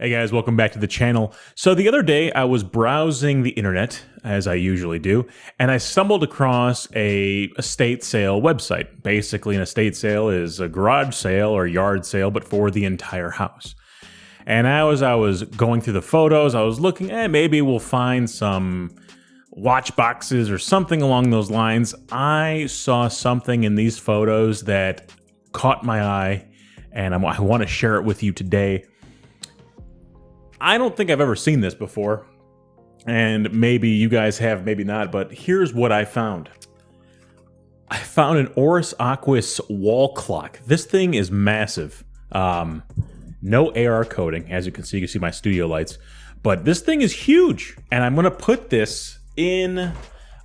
Hey guys, welcome back to the channel. So the other day I was browsing the internet, as I usually do, and I stumbled across a estate sale website. Basically, an estate sale is a garage sale or yard sale, but for the entire house. And as I was going through the photos, I was looking, maybe we'll find some watch boxes or something along those lines. I saw something in these photos that caught my eye, and I want to share it with you today. I don't think I've ever seen this before, and maybe you guys have, maybe not, but here's what I found. I found an Oris Aquis wall clock. This thing is massive. No AR coating, as you can see my studio lights, but this thing is huge, and I'm gonna put this in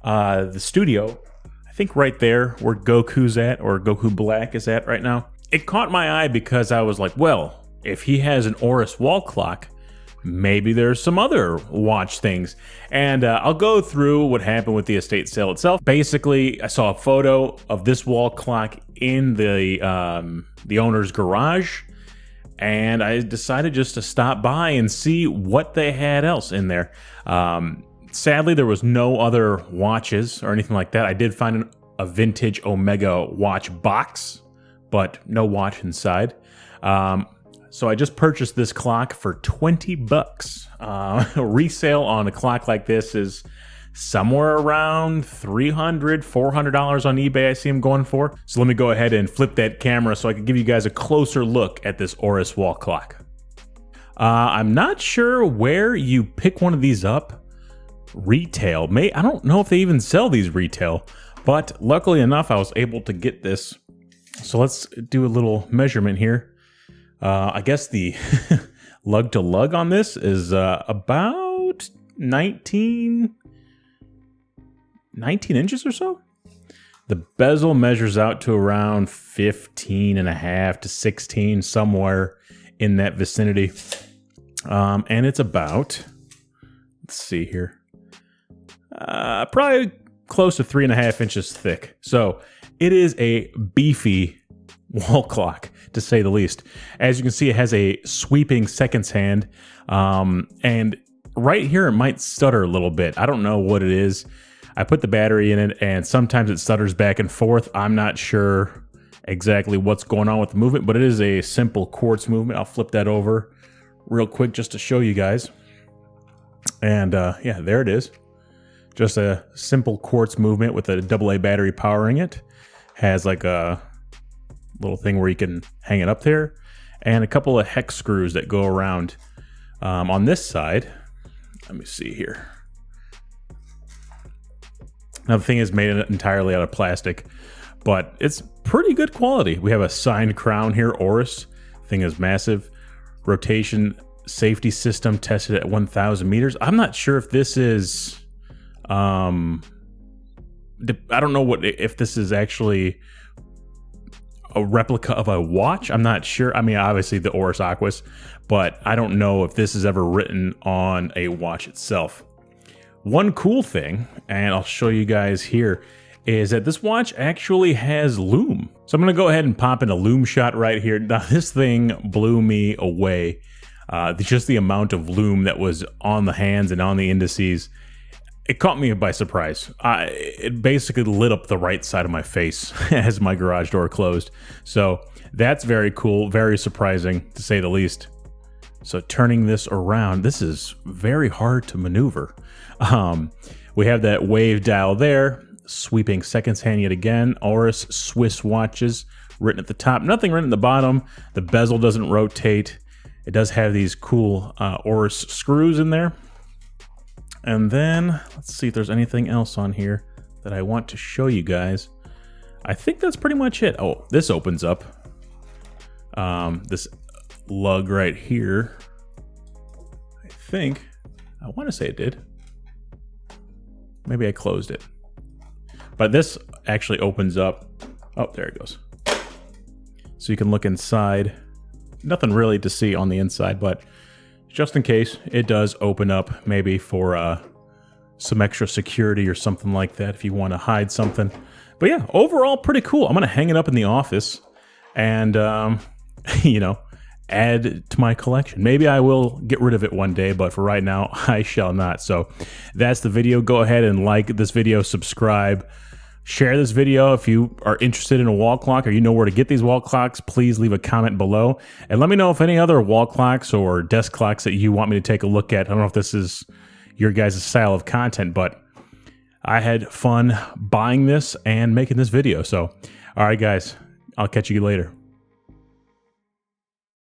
the studio, I think right there where Goku's at, or Goku Black is at right now. It caught my eye because I was like, well, if he has an Oris wall clock, maybe there's some other watch things. And I'll go through what happened with the estate sale itself. Basically, I saw a photo of this wall clock in the owner's garage, and I decided just to stop by and see what they had else in there. Sadly, there was no other watches or anything like that. I did find a vintage Omega watch box, but no watch inside. So I just purchased this clock for 20 bucks. Resale on a clock like this is somewhere around $300, $400 on eBay I see them going for. So let me go ahead and flip that camera so I can give you guys a closer look at this Oris wall clock. I'm not sure where you pick one of these up retail. I don't know if they even sell these retail, but luckily enough I was able to get this. So let's do a little measurement here. I guess the lug to lug on this is about 19 inches or so. The bezel measures out to around 15 and a half to 16, somewhere in that vicinity. And it's about, let's see here, probably close to 3.5 inches thick. So it is a beefy wall clock, to say the least. As you can see, it has a sweeping seconds hand, and right here it might stutter a little bit. I don't know what it is. I put the battery in it, and sometimes it stutters back and forth. I'm not sure exactly what's going on with the movement, but it is a simple quartz movement. I'll flip that over real quick just to show you guys. And yeah, there it is. Just a simple quartz movement with a AA battery powering it. Has like a little thing where you can hang it up there, and a couple of hex screws that go around on this side. Let me see here. Now the thing is made entirely out of plastic, but it's pretty good quality. We have a signed crown here, Oris. Thing is massive. Rotation safety system tested at 1,000 meters. I'm not sure if this is I don't know if this is actually a replica of a watch. I'm not sure. I mean, obviously the Oris Aquis, but I don't know if this is ever written on a watch itself. One cool thing, and I'll show you guys here, is that this watch actually has Lume. So I'm going to go ahead and pop in a Lume Shot right here. Now this thing blew me away. Just the amount of lume that was on the hands and on the indices. It caught me by surprise. It basically lit up the right side of my face as my garage door closed. So that's very cool, very surprising to say the least. So turning this around, this is very hard to maneuver. We have that wave dial there, sweeping seconds hand yet again. Oris Swiss watches written at the top, nothing written at the bottom. The bezel doesn't rotate. It does have these cool Oris screws in there. And then let's see if there's anything else on here that I want to show you guys. I think that's pretty much it. Oh, this opens up. This lug right here. I want to say it did. Maybe I closed it. But this actually opens up. Oh, there it goes. So you can look inside. Nothing really to see on the inside, but just in case, it does open up maybe for some extra security or something like that if you want to hide something. But yeah, overall pretty cool. I'm going to hang it up in the office and, you know, add to my collection. Maybe I will get rid of it one day, but for right now, I shall not. So that's the video. Go ahead and like this video, subscribe, share this video. If you are interested in a wall clock or you know where to get these wall clocks, please leave a comment below. And let me know if any other wall clocks or desk clocks that you want me to take a look at. I don't know if this is your guys' style of content, but I had fun buying this and making this video. So, all right, guys, I'll catch you later.